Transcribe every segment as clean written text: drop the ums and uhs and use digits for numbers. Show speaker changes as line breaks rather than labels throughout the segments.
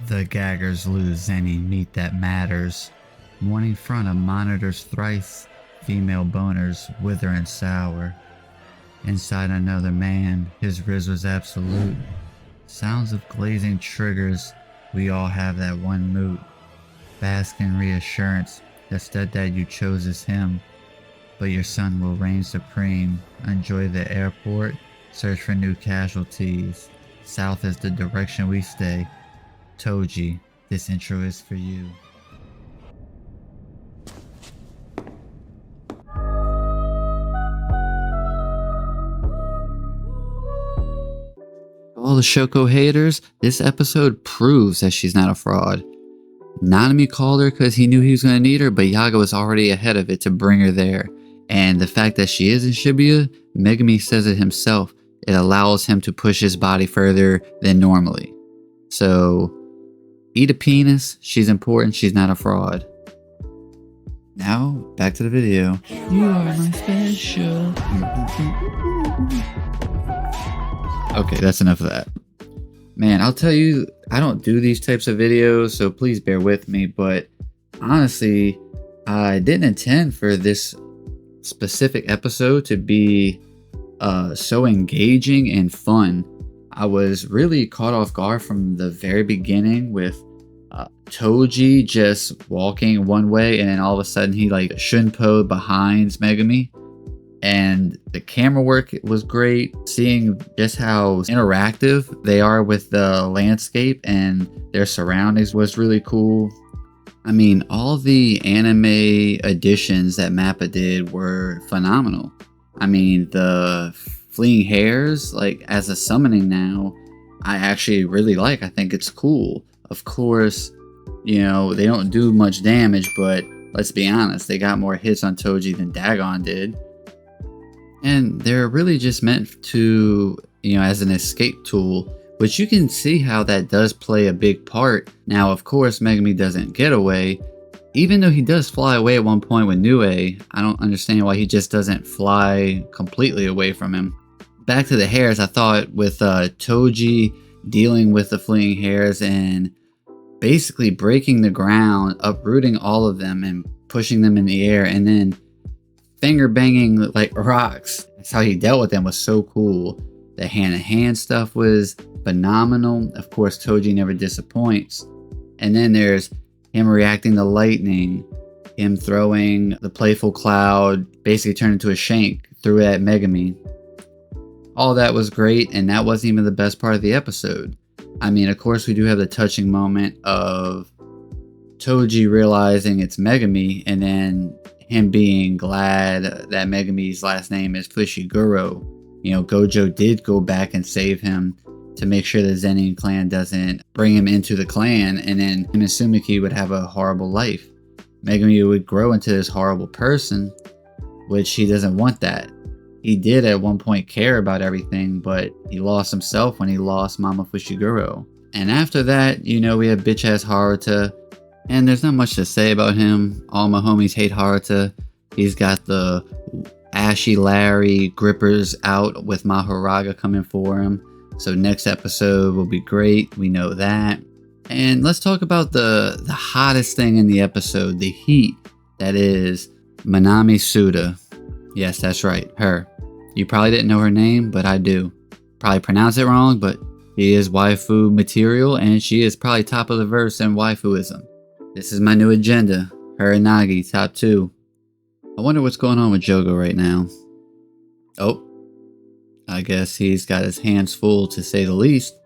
The gaggers lose any meat that matters. Morning front of monitors thrice, female boners wither and sour. Inside another man, his riz was absolute. Sounds of glazing triggers, we all have that one moot. Bask in reassurance, instead that you chose is him. But your son will reign supreme, enjoy the airport, search for new casualties. South is the direction we stay. Toji, this intro is for you. All the Shoko haters, this episode proves that she's not a fraud. Nanami called her because he knew he was going to need her, but Yaga was already ahead of it to bring her there. And the fact that she is in Shibuya, Megumi says it himself, it allows him to push his body further than normally. So, eat a penis, she's important, she's not a fraud. Now, back to the video. You are my special. Okay, that's enough of that. Man, I'll tell you, I don't do these types of videos, so please bear with me, but honestly, I didn't intend for this specific episode to be so engaging and fun. I was really caught off guard from the very beginning with Toji just walking one way and then all of a sudden he like shunpo behind Megumi. And the camera work was great. Seeing just how interactive they are with the landscape and their surroundings was really cool. I mean, all the anime additions that Mappa did were phenomenal. I mean, the fleeing hairs, like as a summoning now, I actually really like. I think it's cool. Of course, you know, they don't do much damage, but let's be honest, they got more hits on Toji than Dagon did. And they're really just meant to, you know, as an escape tool, which you can see how that does play a big part. Now, of course, Megumi doesn't get away, even though he does fly away at one point with Nue. I don't understand why he just doesn't fly completely away from him. Back to the hairs, I thought with Toji dealing with the fleeing hairs and basically breaking the ground, uprooting all of them and pushing them in the air, and then finger banging like rocks. That's how he dealt with them, was so cool. The hand-to-hand stuff was phenomenal. Of course, Toji never disappoints. And then there's him reacting to lightning, him throwing the playful cloud, basically turned into a shank, threw it at Megumi. All that was great, and that wasn't even the best part of the episode. I mean, of course, we do have the touching moment of Toji realizing it's Megumi, and then him being glad that Megumi's last name is FUSHIGURO. You know, Gojo did go back and save him to make sure the Zenin clan doesn't bring him into the clan, and then him and Sumiki would have a horrible life. Megumi would grow into this horrible person, which he doesn't want that. He did at one point care about everything, but he lost himself when he lost Mama FUSHIGURO. And after that, you know, we have bitch-ass Haruta, and there's not much to say about him. All my homies hate Haruta. He's got the Ashy Larry grippers out with Mahoraga coming for him. So next episode will be great. We know that. And let's talk about the hottest thing in the episode, the heat. That is Manami Suda. Yes, that's right, her. You probably didn't know her name, but I do. Probably pronounce it wrong, but she is waifu material, and she is probably top of the verse in waifuism. This is my new agenda. Her and Nagi, top 2. I wonder what's going on with Jogo right now. Oh, I guess he's got his hands full, to say the least.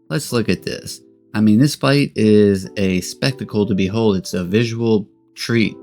Let's look at this. I mean, this fight is a spectacle to behold. It's a visual treat.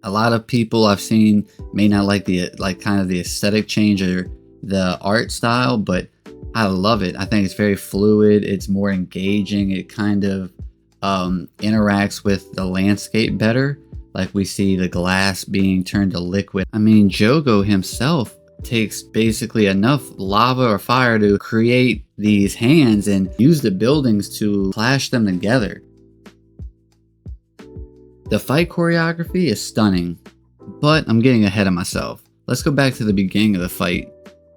A lot of people I've seen may not like the kind of the aesthetic change or the art style, but I love it. I think it's very fluid. It's more engaging. It kind of interacts with the landscape better. Like we see the glass being turned to liquid. I mean, Jogo himself takes basically enough lava or fire to create these hands and use the buildings to clash them together. The fight choreography is stunning, but I'm getting ahead of myself. Let's go back to the beginning of the fight.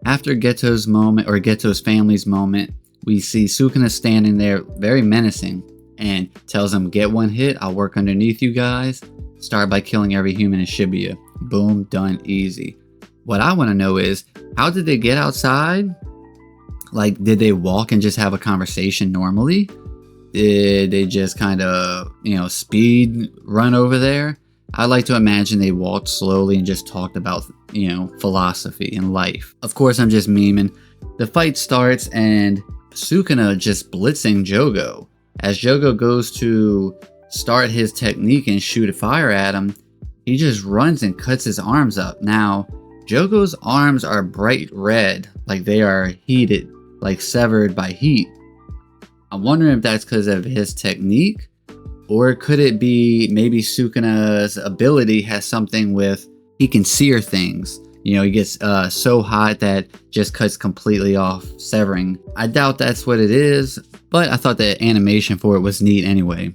After Geto's moment, or Geto's family's moment, we see Sukuna standing there very menacing and tells him, get one hit, I'll work underneath you guys. Start by killing every human in Shibuya. Boom, done, easy. What I want to know is, how did they get outside? Like, did they walk and just have a conversation normally? Did they just kind of, speed run over there? I like to imagine they walked slowly and just talked about, philosophy and life. Of course, I'm just memeing. The fight starts and Sukuna just blitzing Jogo. As Jogo goes to start his technique and shoot a fire at him, he just runs and cuts his arms up. Now, Jogo's arms are bright red, like they are heated, like severed by heat. I'm wondering if that's because of his technique, or could it be maybe Sukuna's ability has something with, he can sear things. He gets so hot that just cuts completely off, severing. I doubt that's what it is, but I thought the animation for it was neat anyway.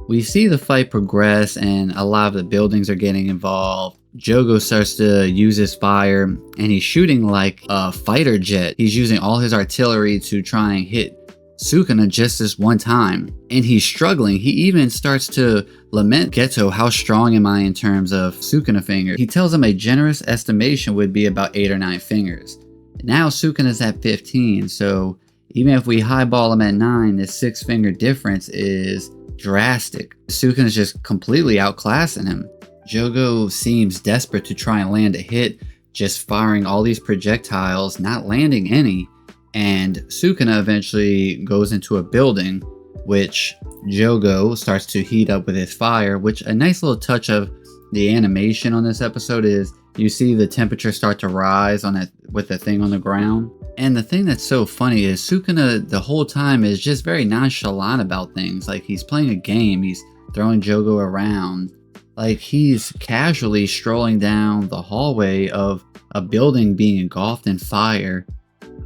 We see the fight progress and a lot of the buildings are getting involved. Jogo starts to use his fire and he's shooting like a fighter jet. He's using all his artillery to try and hit Sukuna just this one time, and he's struggling. He even starts to lament Geto, how strong am I in terms of Sukuna fingers. He tells him a generous estimation would be about 8 or 9 fingers. Now Sukuna's at 15, so even if we highball him at 9, this 6-finger difference is drastic. Sukuna's just completely outclassing him. Jogo seems desperate to try and land a hit, just firing all these projectiles, not landing any. And Sukuna eventually goes into a building, which Jogo starts to heat up with his fire, which a nice little touch of the animation on this episode is you see the temperature start to rise on it with the thing on the ground. And the thing that's so funny is Sukuna the whole time is just very nonchalant about things. Like he's playing a game, he's throwing Jogo around. Like he's casually strolling down the hallway of a building being engulfed in fire.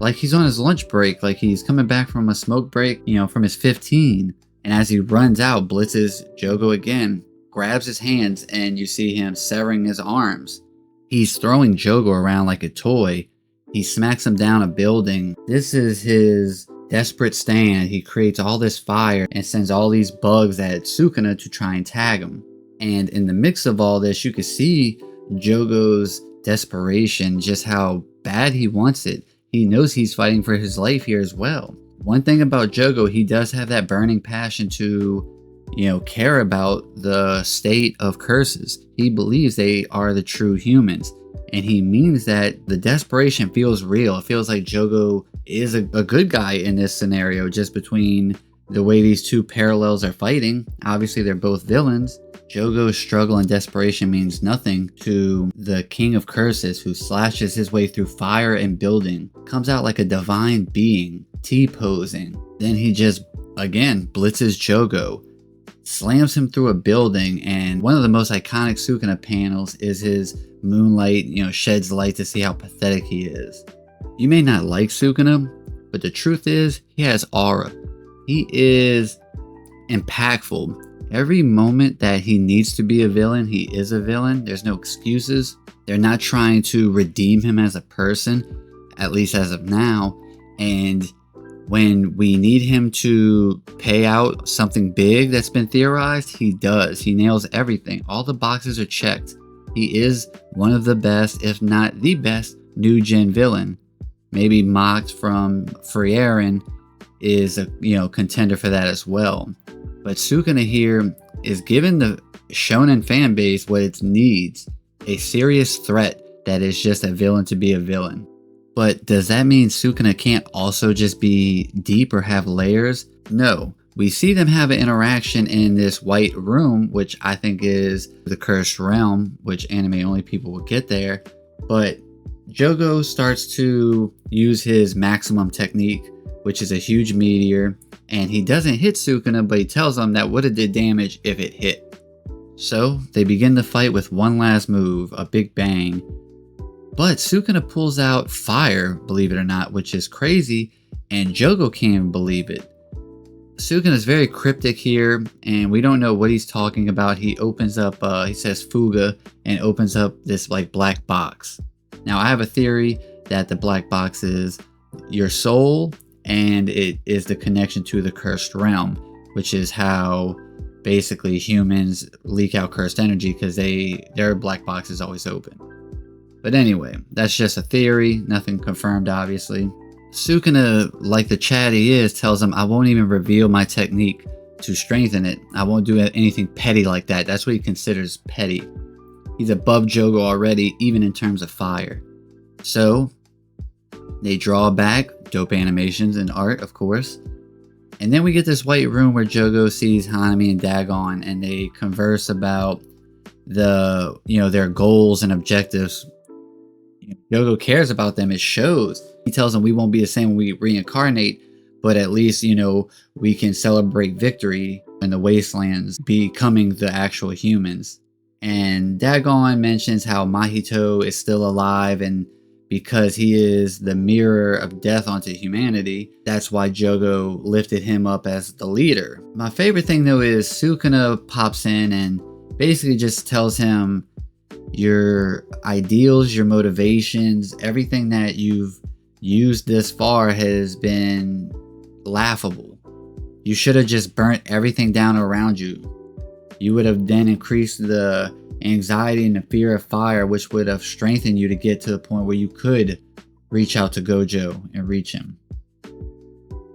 Like he's on his lunch break, like he's coming back from a smoke break, from his 15. And as he runs out, blitzes Jogo again, grabs his hands, and you see him severing his arms. He's throwing Jogo around like a toy. He smacks him down a building. This is his desperate stand. He creates all this fire and sends all these bugs at Sukuna to try and tag him. And in the mix of all this, you can see Jogo's desperation, just how bad he wants it. He knows he's fighting for his life here as well. One thing about Jogo, he does have that burning passion to, care about the state of curses. He believes they are the true humans. And he means that the desperation feels real. It feels like Jogo is a good guy in this scenario, just between the way these two parallels are fighting. Obviously, they're both villains. Jogo's struggle and desperation means nothing to the king of curses, who slashes his way through fire and building, comes out like a divine being, T-posing. Then he just, again, blitzes Jogo, slams him through a building, and one of the most iconic Sukuna panels is his moonlight, sheds light to see how pathetic he is. You may not like Sukuna, but the truth is, he has aura. He is impactful. Every moment that he needs to be a villain, he is a villain. There's no excuses. They're not trying to redeem him as a person, at least as of now. And when we need him to pay out something big that's been theorized, he does. He nails everything. All the boxes are checked. He is one of the best, if not the best, new gen villain. Maybe Mocked from Frieren is a contender for that as well. But Sukuna here is giving the shonen fan base what it needs, a serious threat that is just a villain to be a villain. But does that mean Sukuna can't also just be deep or have layers? No. We see them have an interaction in this white room, which I think is the Cursed Realm, which anime only people will get there. But Jogo starts to use his maximum technique, which is a huge meteor, and he doesn't hit Sukuna, but he tells him that would have did damage if it hit. So they begin the fight with one last move, a big bang. But Sukuna pulls out fire, believe it or not, which is crazy, and Jogo can't even believe it. Sukuna is very cryptic here, and we don't know what he's talking about. He opens up, he says fuga, and opens up this like black box. Now I have a theory that the black box is your soul and it is the connection to the cursed realm, which is how basically humans leak out cursed energy because their black box is always open. But anyway, that's just a theory, nothing confirmed obviously. Sukuna, like the Chad he is, tells him, I won't even reveal my technique to strengthen it. I won't do anything petty like that. That's what he considers petty. He's above Jogo already, even in terms of fire. So they draw back, dope animations and art, of course. And then we get this white room where Jogo sees Hanami and Dagon, and they converse about their goals and objectives. Jogo cares about them. It shows. He tells them we won't be the same when we reincarnate, but at least, we can celebrate victory in the wastelands, becoming the actual humans. And Dagon mentions how Mahito is still alive, and because he is the mirror of death onto humanity, that's why Jogo lifted him up as the leader. My favorite thing though is Sukuna pops in and basically just tells him your ideals, your motivations, everything that you've used this far has been laughable. You should have just burnt everything down around you. You would have then increased the anxiety and the fear of fire, which would have strengthened you to get to the point where you could reach out to Gojo and reach him.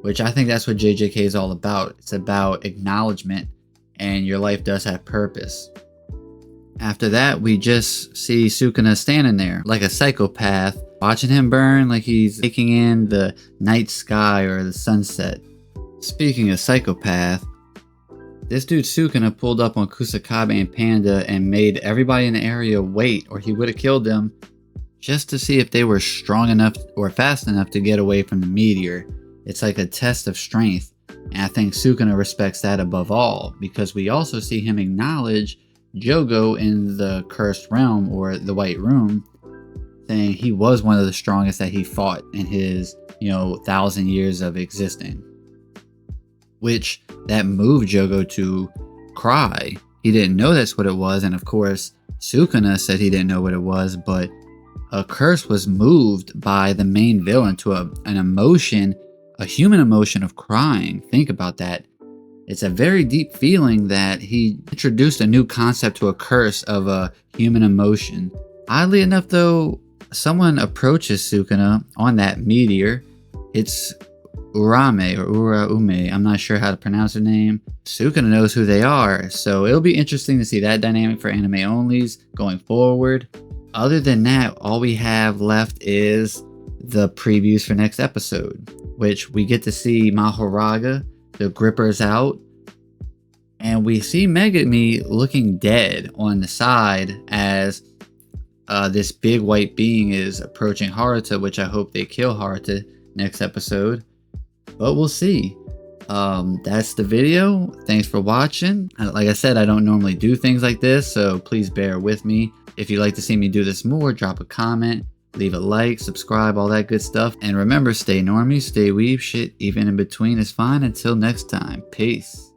Which I think that's what JJK is all about. It's about acknowledgement, and your life does have purpose. After that, we just see Sukuna standing there like a psychopath, watching him burn like he's taking in the night sky or the sunset. Speaking of psychopath, this dude Sukuna pulled up on Kusakabe and Panda and made everybody in the area wait, or he would have killed them, just to see if they were strong enough or fast enough to get away from the meteor. It's like a test of strength, and I think Sukuna respects that above all, because we also see him acknowledge Jogo in the cursed realm, or the white room, saying he was one of the strongest that he fought in his 1,000 years of existing. Which that moved Jogo to cry. He didn't know that's what it was, and of course Sukuna said he didn't know what it was, but a curse was moved by the main villain to an emotion, a human emotion of crying. Think about that. It's a very deep feeling that he introduced a new concept to a curse of a human emotion. Oddly enough though, someone approaches Sukuna on that meteor. It's Urame or Uraume, I'm not sure how to pronounce her name. Sukuna knows who they are, so it'll be interesting to see that dynamic for anime onlys going forward. Other than that, all we have left is the previews for next episode, which we get to see Mahoraga, the grippers out, and we see Megumi looking dead on the side as this big white being is approaching Haruta, which I hope they kill Haruta next episode. But we'll see. That's the video. Thanks for watching. Like I said, I don't normally do things like this, so please bear with me. If you'd like to see me do this more, drop a comment, leave a like, subscribe, all that good stuff. And remember, stay normie, stay weeb, shit even in between is fine. Until next time, peace.